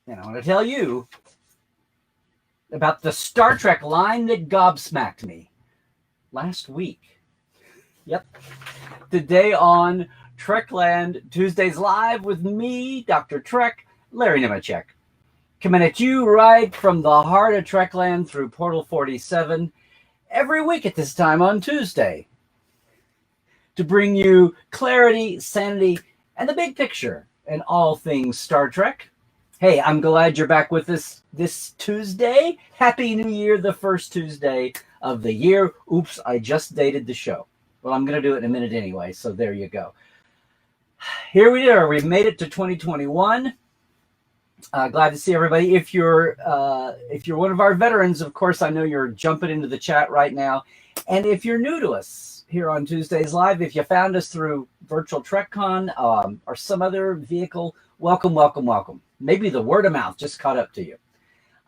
And I want to tell you about the Star Trek line that gobsmacked me last week. Yep. Today on Trekland, Tuesdays Live with me, Dr. Trek, Larry Nemecek. Coming at you right from the heart of Trekland through Portal 47 every week at this time on Tuesday to bring you clarity, sanity, and the big picture in all things Star Trek. Hey, I'm glad you're back with us this Tuesday. Happy New Year, the first Tuesday of the year. Oops, I just dated the show. Well, I'm going to do it in a minute anyway, so there you go. Here we are. We've made it to 2021. Glad to see everybody. If you're one of our veterans, of course, I know you're jumping into the chat right now. And if you're new to us here on Tuesdays Live, if you found us through Virtual TrekCon or some other vehicle, welcome, welcome, welcome. Maybe the word of mouth just caught up to you.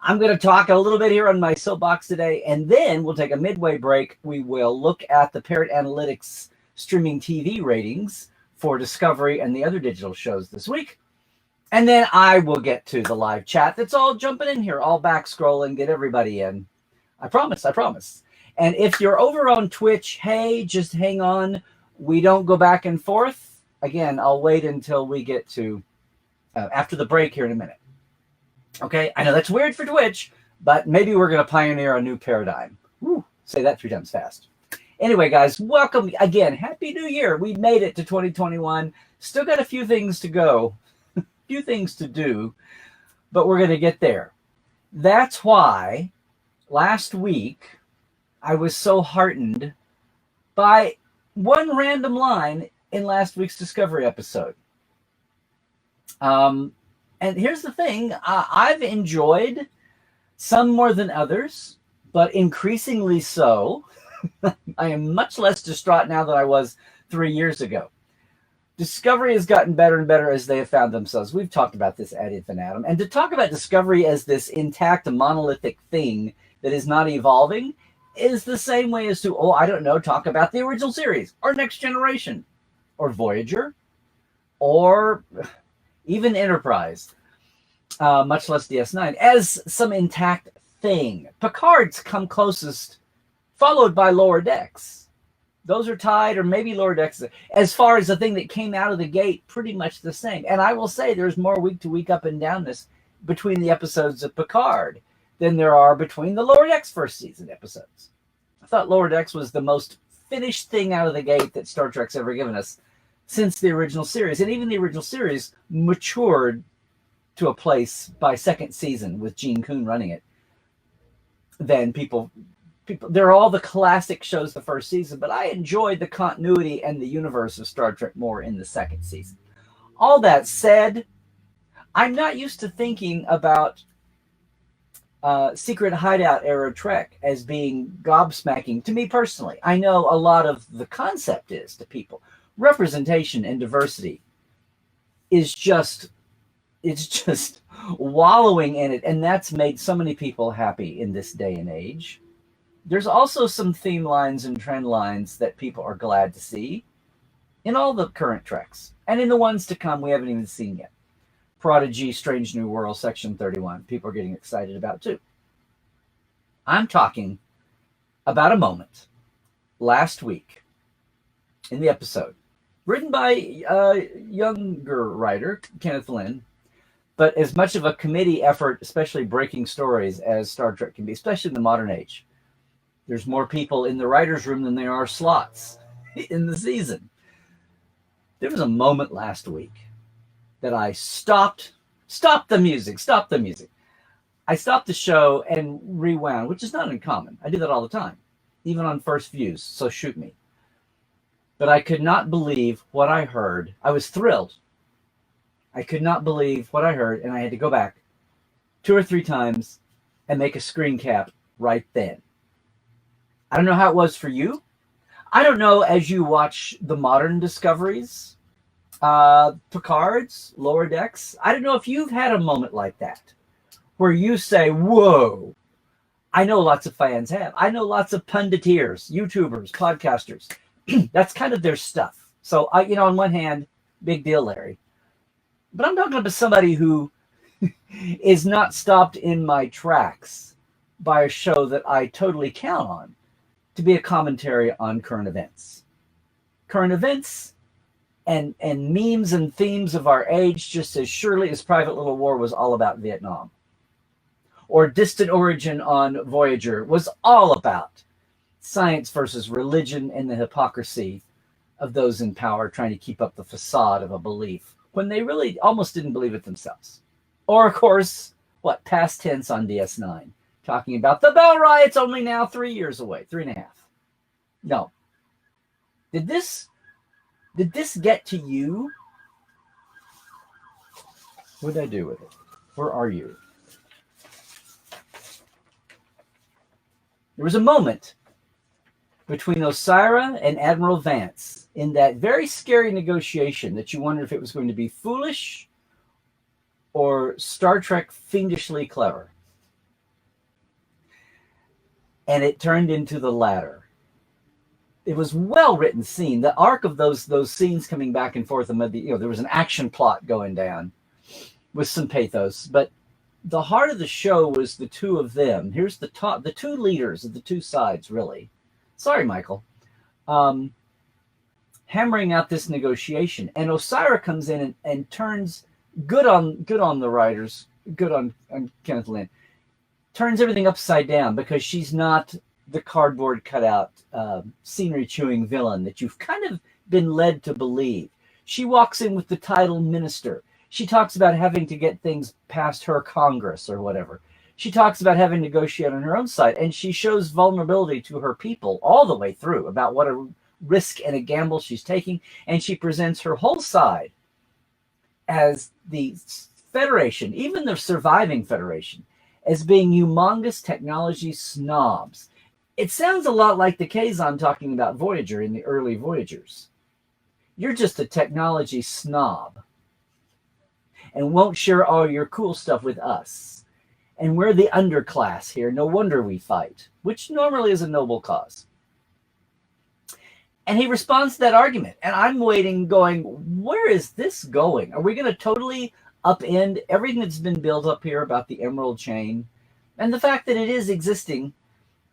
I'm going to talk a little bit here on my soapbox today, and then we'll take a midway break. We will look at the Parrot Analytics streaming TV ratings for Discovery and the other digital shows this week. And then I will get to the live chat that's all jumping in here, all back scrolling, get everybody in. I promise, I promise. And if you're over on Twitch, hey, just hang on. We don't go back and forth. Again, I'll wait until we get to after the break here in a minute. Okay, I know that's weird for Twitch, but maybe we're going to pioneer a new paradigm. Woo, say that 3 times fast. Anyway, guys, welcome again. Happy New Year. We made it to 2021. Still got a few things to go, a few things to do, but we're going to get there. That's why last week I was so heartened by one random line in last week's Discovery episode. And here's the thing, I've enjoyed some more than others, but increasingly so. I am much less distraught now than I was 3 years ago. Discovery has gotten better and better as they have found themselves. We've talked about this ad infinitum. And to talk about Discovery as this intact, monolithic thing that is not evolving is the same way as to, talk about the original series or Next Generation or Voyager or even Enterprise, much less DS9, as some intact thing. Picard's come closest, followed by Lower Decks. Those are tied, or maybe Lower Decks. As far as the thing that came out of the gate, pretty much the same. And I will say there's more week-to-week up and downness between the episodes of Picard than there are between the Lower Decks first season episodes. I thought Lower Decks was the most finished thing out of the gate that Star Trek's ever given us since the original series. And even the original series matured to a place by second season with Gene Kuhn running it. Then people, they're all the classic shows the first season, but I enjoyed the continuity and the universe of Star Trek more in the second season. All that said, I'm not used to thinking about Secret Hideout era Trek as being gobsmacking to me personally. I know a lot of the concept is to people. Representation and diversity is just wallowing in it, and that's made so many people happy in this day and age. There's also some theme lines and trend lines that people are glad to see in all the current Treks and in the ones to come we haven't even seen yet. Prodigy, Strange New World, Section 31, people are getting excited about too. I'm talking about a moment last week in the episode written by a younger writer, Kenneth Lynn, but as much of a committee effort, especially breaking stories as Star Trek can be, especially in the modern age. There's more people in the writer's room than there are slots in the season. There was a moment last week that I stopped the music. I stopped the show and rewound, which is not uncommon. I do that all the time, even on first views, so shoot me. But I could not believe what I heard. I was thrilled. I could not believe what I heard, and I had to go back 2 or 3 times and make a screen cap right then. I don't know how it was for you. I don't know as you watch the modern Discoveries, Picard's, Lower Decks. I don't know if you've had a moment like that where you say, whoa. I know lots of fans have. I know lots of punditeers, YouTubers, podcasters. That's kind of their stuff. So, on one hand, big deal, Larry. But I'm talking about somebody who is not stopped in my tracks by a show that I totally count on to be a commentary on current events. Current events and memes and themes of our age, just as surely as Private Little War was all about Vietnam, or Distant Origin on Voyager was all about science versus religion and the hypocrisy of those in power trying to keep up the facade of a belief when they really almost didn't believe it themselves. Or, of course, past tense on DS9, talking about the Bell Riot's only now 3 years away, 3.5. No. Did this get to you? What did I do with it? Where are you? There was a moment between Osira and Admiral Vance in that very scary negotiation that you wondered if it was going to be foolish or Star Trek fiendishly clever. And it turned into the latter. It was well-written scene. The arc of those scenes coming back and forth, and there was an action plot going down with some pathos, but the heart of the show was the two of them. Here's the two leaders of the two sides, really. Sorry, Michael. Hammering out this negotiation. And Osira comes in and turns good on the writers, good on Kenneth Lynn, turns everything upside down because she's not the cardboard cutout, scenery chewing villain that you've kind of been led to believe. She walks in with the title minister. She talks about having to get things past her Congress or whatever. She talks about having to negotiate on her own side, and she shows vulnerability to her people all the way through about what a risk and a gamble she's taking, and she presents her whole side as the Federation, even the surviving Federation, as being humongous technology snobs. It sounds a lot like the Kazon talking about Voyager in the early Voyagers. You're just a technology snob and won't share all your cool stuff with us. And we're the underclass here. No wonder we fight, which normally is a noble cause. And he responds to that argument. And I'm waiting going, where is this going? Are we going to totally upend everything that's been built up here about the Emerald Chain and the fact that it is existing?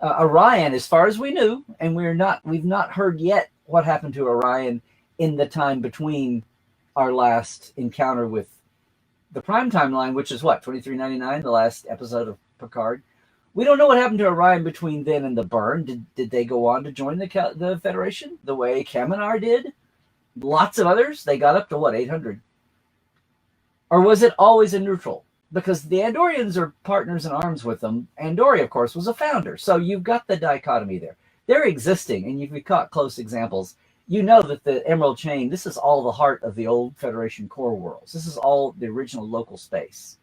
Orion, as far as we knew, and we've not heard yet what happened to Orion in the time between our last encounter with the Prime timeline, which is 2399, the last episode of Picard. We don't know what happened to Orion between then and the burn. Did they go on to join the Federation the way Kaminar did? Lots of others. They got up to 800? Or was it always a neutral? Because the Andorians are partners in arms with them. Andoria, of course, was a founder. So you've got the dichotomy there. They're existing, and you've caught close examples. You know that the Emerald Chain, this is all the heart of the old Federation core worlds. This is all the original local space.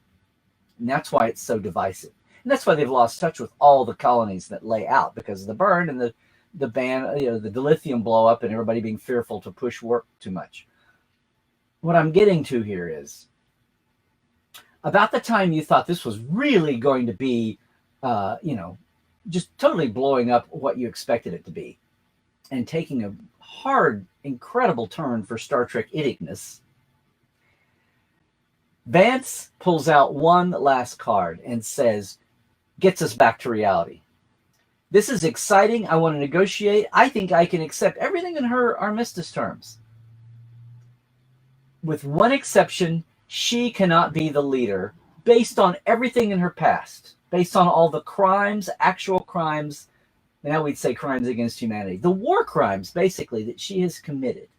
And that's why it's so divisive. And that's why they've lost touch with all the colonies that lay out because of the burn and the ban, the dilithium blow up and everybody being fearful to push work too much. What I'm getting to here is, about the time you thought this was really going to be, just totally blowing up what you expected it to be and taking a hard, incredible turn for Star Trek idioticness, Vance pulls out one last card and says, gets us back to reality. This is exciting. I want to negotiate. I think I can accept everything in her armistice terms. With one exception, she cannot be the leader based on everything in her past, based on all the crimes, actual crimes, now we'd say crimes against humanity, the war crimes, basically, that she has committed.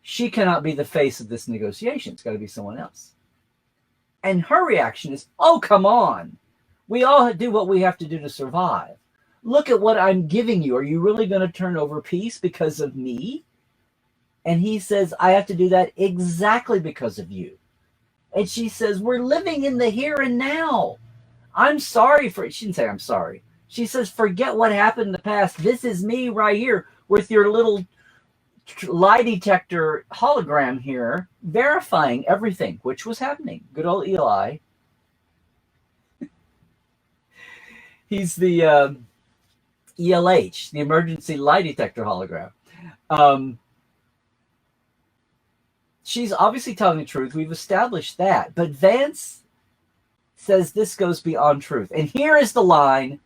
She cannot be the face of this negotiation. It's got to be someone else. And her reaction is, oh, come on. We all do what we have to do to survive. Look at what I'm giving you. Are you really going to turn over peace because of me? And he says, I have to do that exactly because of you. And she says, we're living in the here and now. I'm sorry for it. She didn't say I'm sorry. She says, forget what happened in the past. This is me right here with your little lie detector hologram here, verifying everything, which was happening. Good old Eli. He's the ELH, the emergency lie detector hologram. she's obviously telling the truth. We've established that. But Vance says this goes beyond truth. And here is the line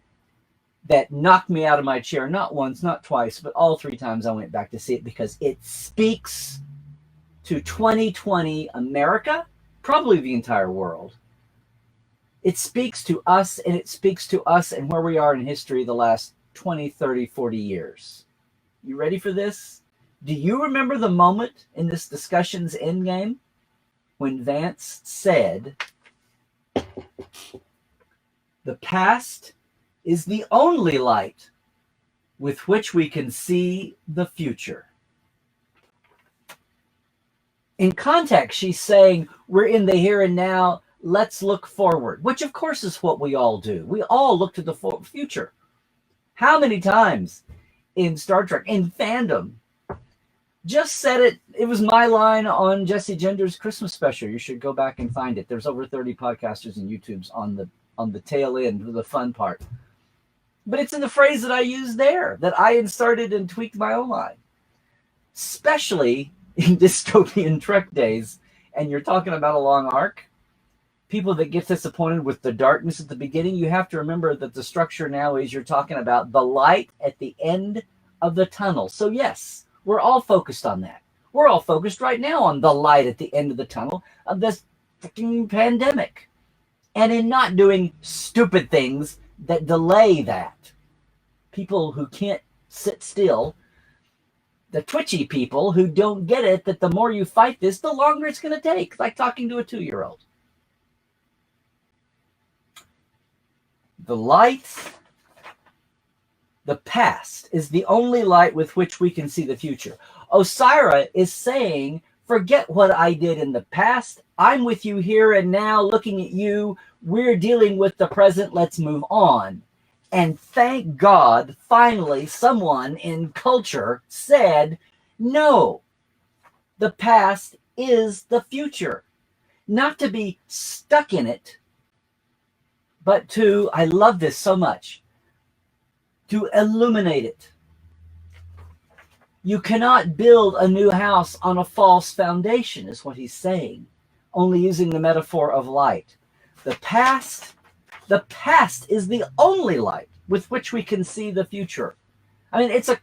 that knocked me out of my chair, not once, not twice, but all 3 times I went back to see it, because it speaks to 2020 America, probably the entire world. It speaks to us, and it speaks to us and where we are in history the last 20, 30, 40 years. You ready for this? Do you remember the moment in this discussion's endgame when Vance said, "The past is the only light with which we can see the future"? In context, she's saying we're in the here and now. Let's look forward, which of course is what we all do. We all look to the future. How many times in Star Trek, in fandom, just said it. It was my line on Jesse Gender's Christmas special. You should go back and find it. There's over 30 podcasters and YouTubes on the tail end, the fun part. But it's in the phrase that I used there, that I inserted and tweaked my own line. Especially in dystopian Trek days, and you're talking about a long arc, people that get disappointed with the darkness at the beginning, you have to remember that the structure now is you're talking about the light at the end of the tunnel. So yes, we're all focused on that. We're all focused right now on the light at the end of the tunnel of this freaking pandemic, and in not doing stupid things that delay that. People who can't sit still, the twitchy people who don't get it, that the more you fight this, the longer it's going to take. Like talking to a 2-year-old. The light, the past, is the only light with which we can see the future. Osira is saying, forget what I did in the past. I'm with you here and now, looking at you. We're dealing with the present. Let's move on. And thank God, finally, someone in culture said, no, the past is the future. Not to be stuck in it, but to, I love this so much, to illuminate it. You cannot build a new house on a false foundation, is what he's saying, only using the metaphor of light. The past is the only light with which we can see the future. I mean, it's a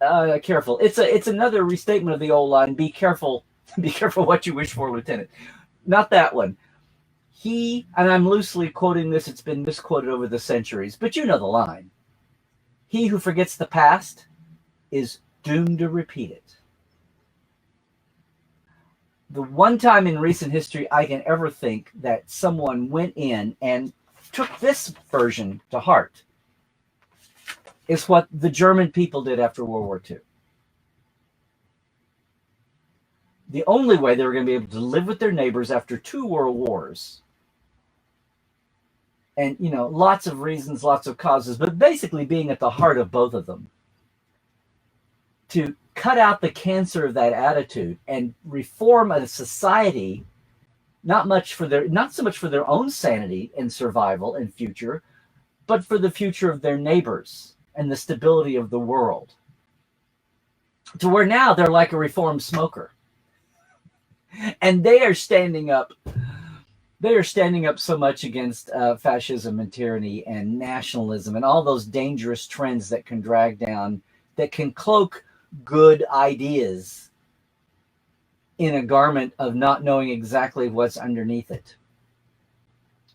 it's another restatement of the old line, be careful what you wish for, Lieutenant. Not that one. And I'm loosely quoting this, it's been misquoted over the centuries, but you know the line. He who forgets the past is doomed to repeat it. The one time in recent history I can ever think that someone went in and took this version to heart is what the German people did after World War II. The only way they were going to be able to live with their neighbors after 2 world wars, and, you know, lots of reasons, lots of causes, but basically being at the heart of both of them, to cut out the cancer of that attitude and reform a society, not so much for their own sanity and survival and future, but for the future of their neighbors and the stability of the world. To where now they're like a reformed smoker. And they are standing up so much against fascism and tyranny and nationalism and all those dangerous trends that can drag down, that can cloak good ideas in a garment of not knowing exactly what's underneath it.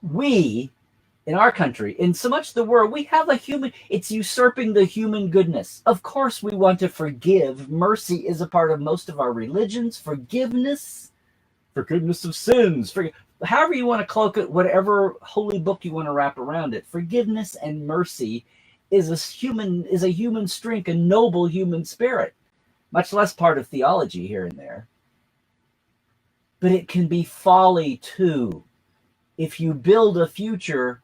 We, in our country, in so much the world, we have it's usurping the human goodness. Of course we want to forgive. Mercy is a part of most of our religions. Forgiveness of sins. However you want to cloak it, whatever holy book you want to wrap around it. Forgiveness and mercy is a human strength, a noble human spirit. Much less part of theology here and there. But it can be folly too, if you build a future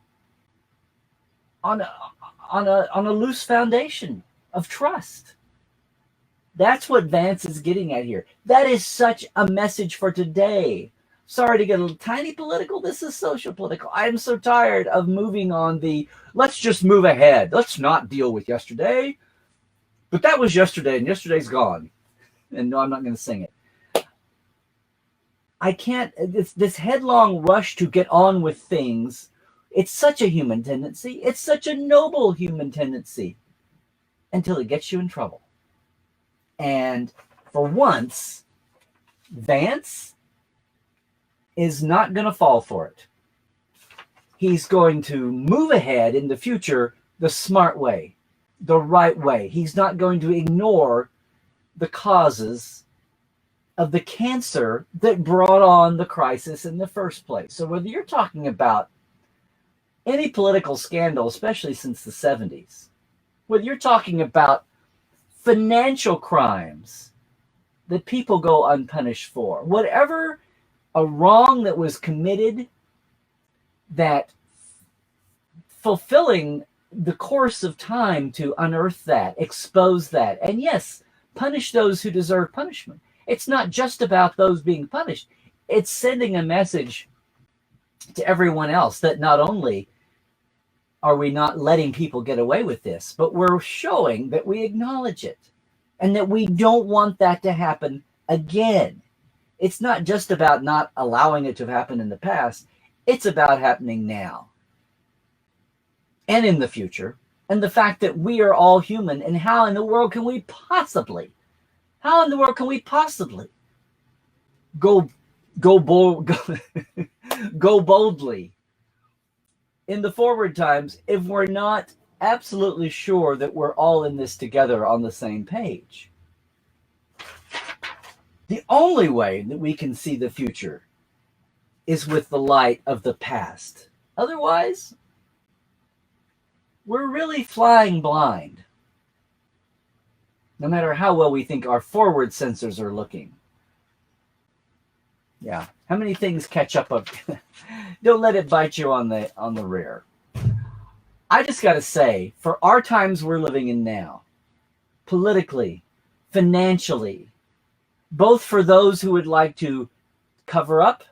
on a loose foundation of trust. That's what Vance is getting at here. That is such a message for today. Sorry to get a little tiny political. This is social political. I'm so tired of moving on let's just move ahead. Let's not deal with yesterday. But that was yesterday, and yesterday's gone. And no, I'm not going to sing it. I can't, this headlong rush to get on with things. It's such a human tendency. It's such a noble human tendency until it gets you in trouble. And for once, Vance is not going to fall for it. He's going to move ahead in the future the smart way, the right way. He's not going to ignore the causes of the cancer that brought on the crisis in the first place. So whether you're talking about any political scandal, especially since the 70s, whether you're talking about financial crimes that people go unpunished for, whatever a wrong that was committed, that fulfilling the course of time to unearth that, expose that, and yes, punish those who deserve punishment. It's not just about those being punished. It's sending a message to everyone else that not only are we not letting people get away with this, but we're showing that we acknowledge it and that we don't want that to happen again. It's not just about not allowing it to happen in the past. It's about happening now and in the future. And the fact that we are all human, and how in the world can we possibly go boldly in the forward times if we're not absolutely sure that we're all in this together on the same page? The only way that we can see the future is with the light of the past. Otherwise, we're really flying blind, no matter how well we think our forward sensors are looking. Yeah, how many things catch up? Don't let it bite you on the rear. I just got to say, for our times we're living in now, politically, financially, both for those who would like to cover up,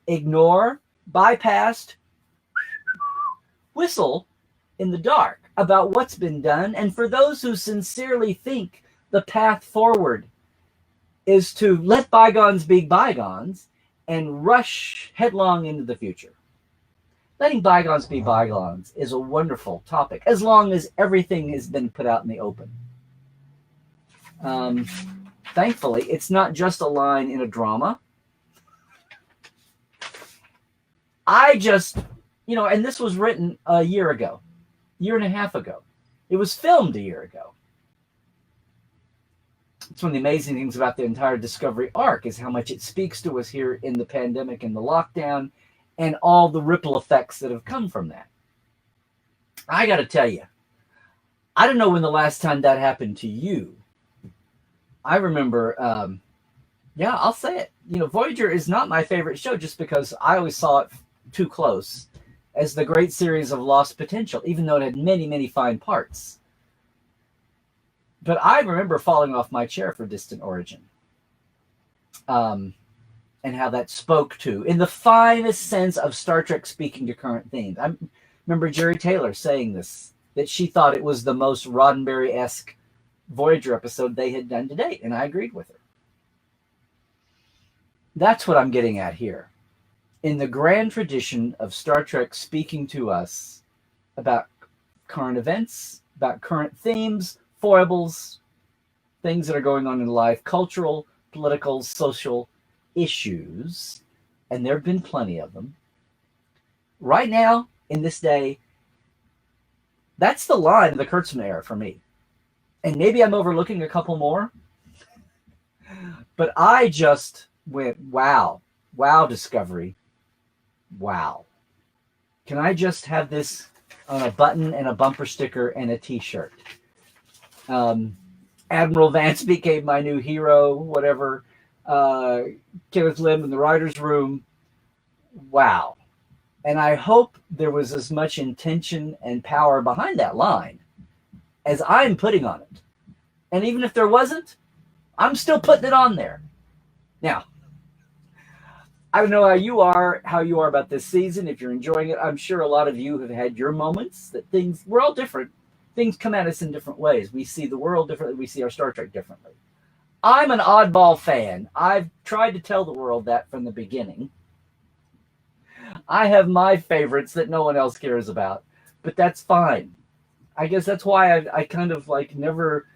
ignore, bypass, whistle in the dark about what's been done, and for those who sincerely think the path forward is to let bygones be bygones and rush headlong into the future. Letting bygones be bygones is a wonderful topic, as long as everything has been put out in the open. Thankfully, it's not just a line in a drama. I just, and this was written a year and a half ago. It was filmed a year ago. It's one of the amazing things about the entire Discovery arc is how much it speaks to us here in the pandemic and the lockdown and all the ripple effects that have come from that. I got to tell you, I don't know when the last time that happened to you. I remember, I'll say it. Voyager is not my favorite show just because I always saw it too close as the great series of lost potential, even though it had many, many fine parts. But I remember falling off my chair for Distant Origin. And how that spoke to, in the finest sense of Star Trek speaking to current themes. I remember Jerry Taylor saying this, that she thought it was the most Roddenberry-esque Voyager episode they had done to date, and I agreed with her. That's what I'm getting at here. In the grand tradition of Star Trek speaking to us about current events, about current themes, foibles, things that are going on in life, cultural, political, social issues, and there have been plenty of them. Right now, in this day, that's the line of the Kurtzman era for me. And maybe I'm overlooking a couple more, but I just went, wow, Discovery, wow. Can I just have this on a button and a bumper sticker and a t-shirt? Admiral Vance became my new hero, whatever. Kenneth Lim in the writer's room. Wow. And I hope there was as much intention and power behind that line as I'm putting on it. And even if there wasn't, I'm still putting it on there. Now, I don't know how you are about this season, if you're enjoying it. I'm sure a lot of you have had your moments that we're all different. Things come at us in different ways. We see the world differently. We see our Star Trek differently. I'm an oddball fan. I've tried to tell the world that from the beginning. I have my favorites that no one else cares about, but that's fine. I guess that's why I kind of like never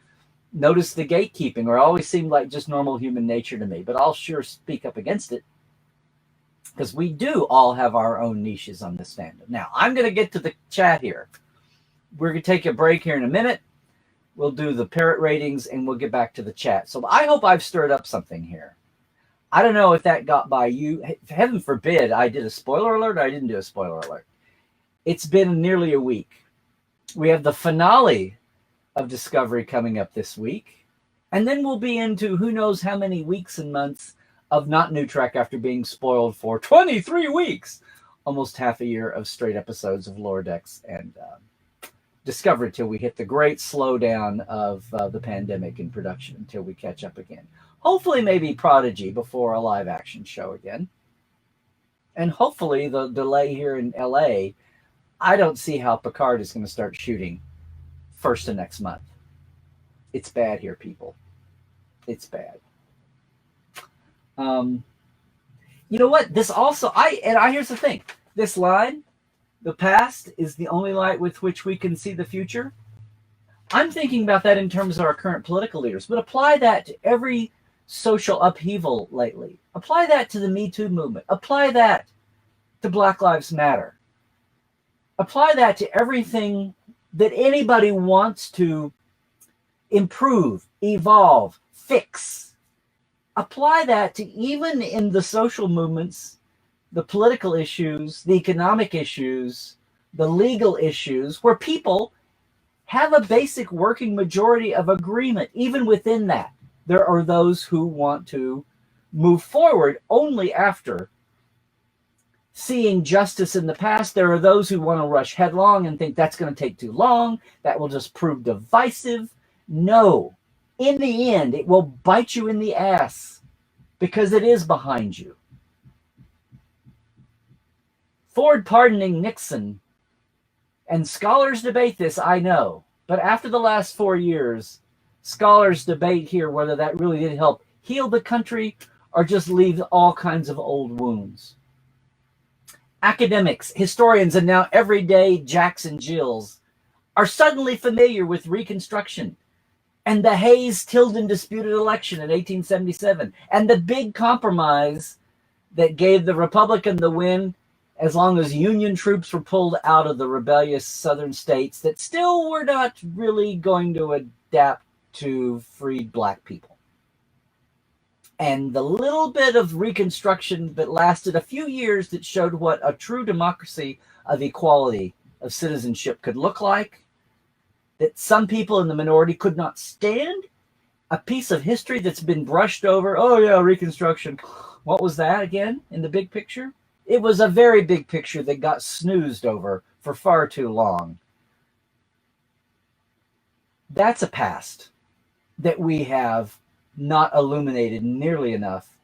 noticed the gatekeeping, or always seemed like just normal human nature to me. But I'll sure speak up against it because we do all have our own niches on this fandom. Now, I'm going to get to the chat here. We're going to take a break here in a minute. We'll do the parrot ratings and we'll get back to the chat. So I hope I've stirred up something here. I don't know if that got by you. Heaven forbid I did a spoiler alert or I didn't do a spoiler alert. It's been nearly a week. We have the finale of Discovery coming up this week. And then we'll be into who knows how many weeks and months of not new Trek after being spoiled for 23 weeks. Almost half a year of straight episodes of Lower Decks and Discovery till we hit the great slowdown of the pandemic in production until we catch up again. Hopefully maybe Prodigy before a live action show again. And hopefully the delay here in LA, I don't see how Picard is going to start shooting first of next month. It's bad here, people. It's bad. You know what? This also, here's the thing. This line, the past is the only light with which we can see the future. I'm thinking about that in terms of our current political leaders, but apply that to every social upheaval lately. Apply that to the Me Too movement. Apply that to Black Lives Matter. Apply that to everything that anybody wants to improve, evolve, fix. Apply that to even in the social movements, the political issues, the economic issues, the legal issues, where people have a basic working majority of agreement. Even within that, there are those who want to move forward only after seeing justice in the past. There are those who want to rush headlong and think that's going to take too long. That will just prove divisive. No, in the end, it will bite you in the ass because it is behind you. Ford pardoning Nixon, and scholars debate this, I know, but after the last 4 years, scholars debate here whether that really did help heal the country or just leave all kinds of old wounds. Academics, historians, and now everyday Jacks and Jills are suddenly familiar with Reconstruction and the Hayes-Tilden disputed election in 1877 and the big compromise that gave the Republican the win as long as Union troops were pulled out of the rebellious southern states that still were not really going to adapt to freed black people. And the little bit of Reconstruction that lasted a few years that showed what a true democracy of equality of citizenship could look like, that some people in the minority could not stand, a piece of history that's been brushed over. Oh yeah, Reconstruction. What was that again in the big picture? It was a very big picture that got snoozed over for far too long. That's a past that we have not illuminated nearly enough.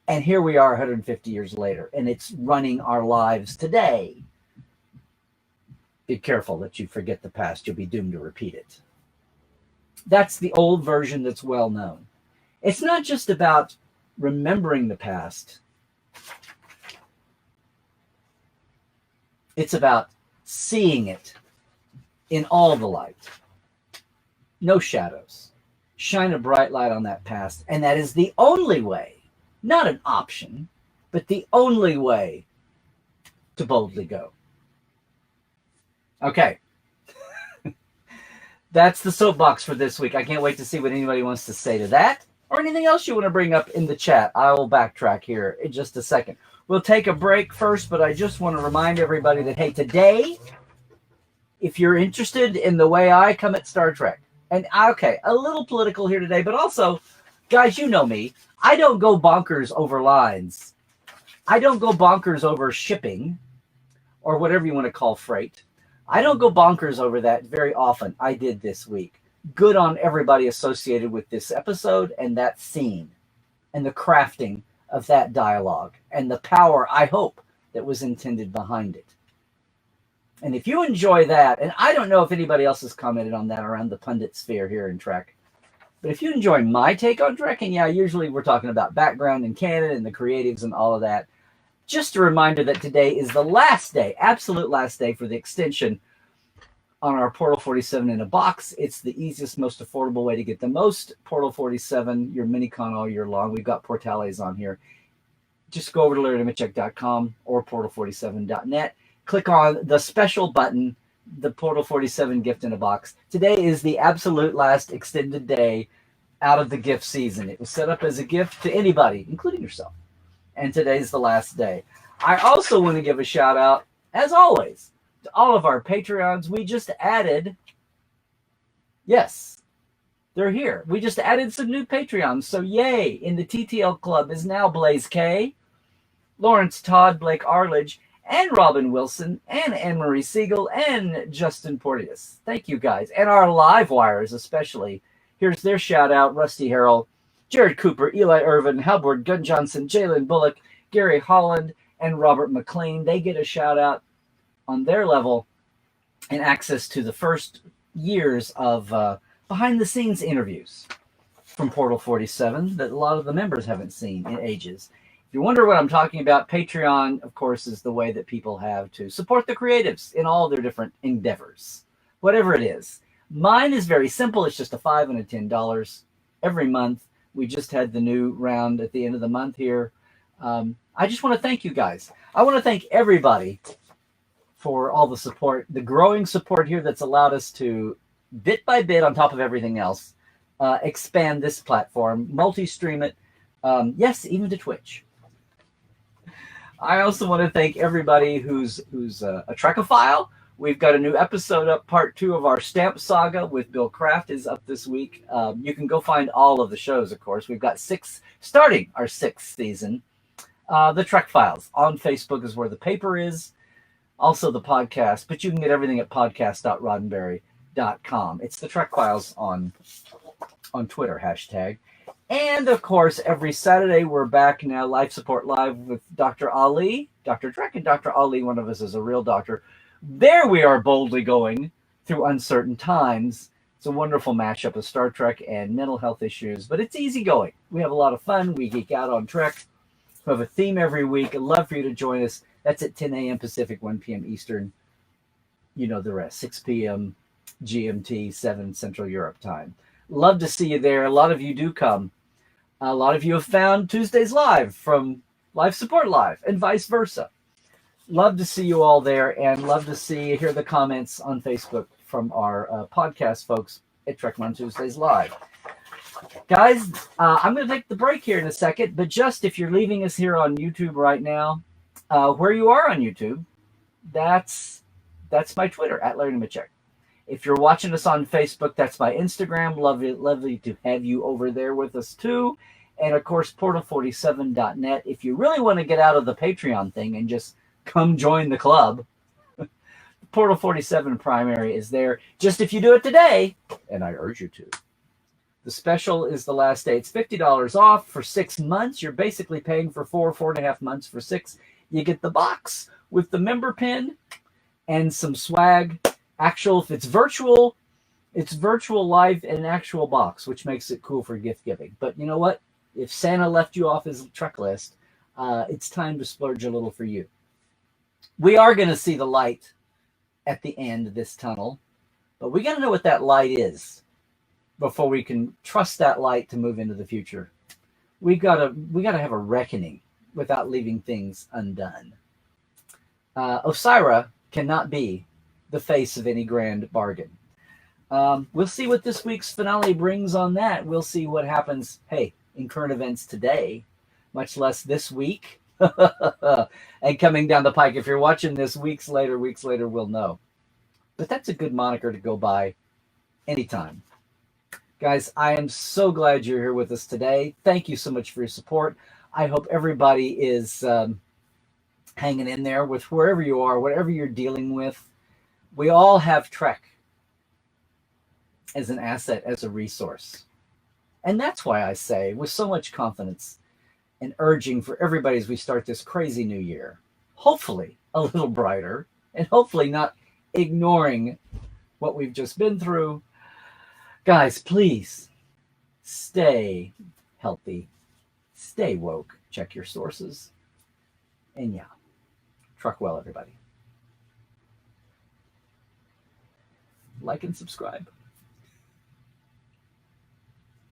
And here we are 150 years later, and it's running our lives today. Be careful that you forget the past. You'll be doomed to repeat it. That's the old version that's well known. It's not just about remembering the past. It's about seeing it in all the light. No shadows. Shine a bright light on that past. And that is the only way, not an option, but the only way to boldly go. Okay. That's the soapbox for this week. I can't wait to see what anybody wants to say to that or anything else you want to bring up in the chat. I will backtrack here in just a second. We'll take a break first, but I just want to remind everybody that, hey, today, if you're interested in the way I come at Star Trek, and okay, a little political here today, but also, guys, you know me. I don't go bonkers over lines. I don't go bonkers over shipping or whatever you want to call freight. I don't go bonkers over that very often. I did this week. Good on everybody associated with this episode and that scene and the crafting of that dialogue and the power, I hope, that was intended behind it. And if you enjoy that, and I don't know if anybody else has commented on that around the pundit sphere here in Trek, But if you enjoy my take on Trek, and yeah, usually we're talking about background and canon and the creatives and all of that, just a reminder that today is the last day, absolute last day for the extension on our Portal 47 in a box. It's the easiest, most affordable way to get the most Portal 47, your mini-con all year long. We've got Portales on here. Just go over to Nemecek.com or portal47.net. Click on the special button, the Portal 47 gift in a box. Today is the absolute last extended day out of the gift season. It was set up as a gift to anybody, including yourself. And today's the last day. I also want to give a shout out, as always, to all of our Patreons. We just added, yes, they're here. We just added some new Patreons. So yay, in the TTL Club is now Blaze K, Lawrence Todd, Blake Arledge, and Robin Wilson, and Anne-Marie Siegel, and Justin Porteous. Thank you guys. And our live wires especially. Here's their shout out: Rusty Harrell, Jared Cooper, Eli Irvin, Halbert Gunn Johnson, Jalen Bullock, Gary Holland, and Robert McLean. They get a shout out on their level and access to the first years of behind the scenes interviews from Portal 47 that a lot of the members haven't seen in ages. If you wonder what I'm talking about, Patreon, of course, is the way that people have to support the creatives in all their different endeavors, whatever it is. Mine is very simple. It's just a $5 and a $10 every month. We just had the new round at the end of the month here. I just want to thank you guys. I want to thank everybody for all the support, the growing support here that's allowed us to, bit by bit, on top of everything else, expand this platform, multi-stream it, yes, even to Twitch. I also want to thank everybody who's a Trekophile. We've got a new episode up, part 2 of our Stamp Saga with Bill Kraft is up this week. You can go find all of the shows, of course. We've got 6, starting our 6th season. The Trek Files on Facebook is where the paper is, also the podcast, but you can get everything at podcast.roddenberry.com. It's the Trek Files on Twitter, hashtag. And, of course, every Saturday we're back now, Life Support Live with Dr. Ali, Dr. Trek, and Dr. Ali, one of us is a real doctor. There we are boldly going through uncertain times. It's a wonderful mashup of Star Trek and mental health issues, but it's easygoing. We have a lot of fun. We geek out on Trek. We have a theme every week. I'd love for you to join us. That's at 10 a.m. Pacific, 1 p.m. Eastern. You know the rest. 6 p.m. GMT, 7 Central Europe time. Love to see you there. A lot of you do come. A lot of you have found Tuesdays Live from Life Support Live and vice versa. Love to see you all there, and love to hear the comments on Facebook from our podcast folks at Trek on Tuesdays Live. Guys, I'm going to take the break here in a second, but just if you're leaving us here on YouTube right now, where you are on YouTube, that's my Twitter, at Larry Nemecek. If you're watching us on Facebook, that's my Instagram. Lovely to have you over there with us too. And of course, portal47.net. If you really want to get out of the Patreon thing and just come join the club, Portal 47 primary is there. Just if you do it today, and I urge you to. The special is the last day. It's $50 off for 6 months. You're basically paying for 4.5 months for 6. You get the box with the member pin and some swag. Actual, if it's virtual live in an actual box, which makes it cool for gift giving. But you know what? If Santa left you off his Trek list, it's time to splurge a little for you. We are going to see the light at the end of this tunnel, but we got to know what that light is before we can trust that light to move into the future. We got to have a reckoning without leaving things undone. Osira cannot be the face of any grand bargain. We'll see what this week's finale brings on that. We'll see what happens, in current events today, much less this week. And coming down the pike. If you're watching this weeks later, we'll know. But that's a good moniker to go by anytime. Guys, I am so glad you're here with us today. Thank you so much for your support. I hope everybody is hanging in there with wherever you are, whatever you're dealing with. We all have Trek as an asset, as a resource. And that's why I say with so much confidence and urging for everybody as we start this crazy new year, hopefully a little brighter and hopefully not ignoring what we've just been through. Guys, please Stay healthy. Stay woke. Check your sources. And yeah, truck well, everybody. Like and subscribe.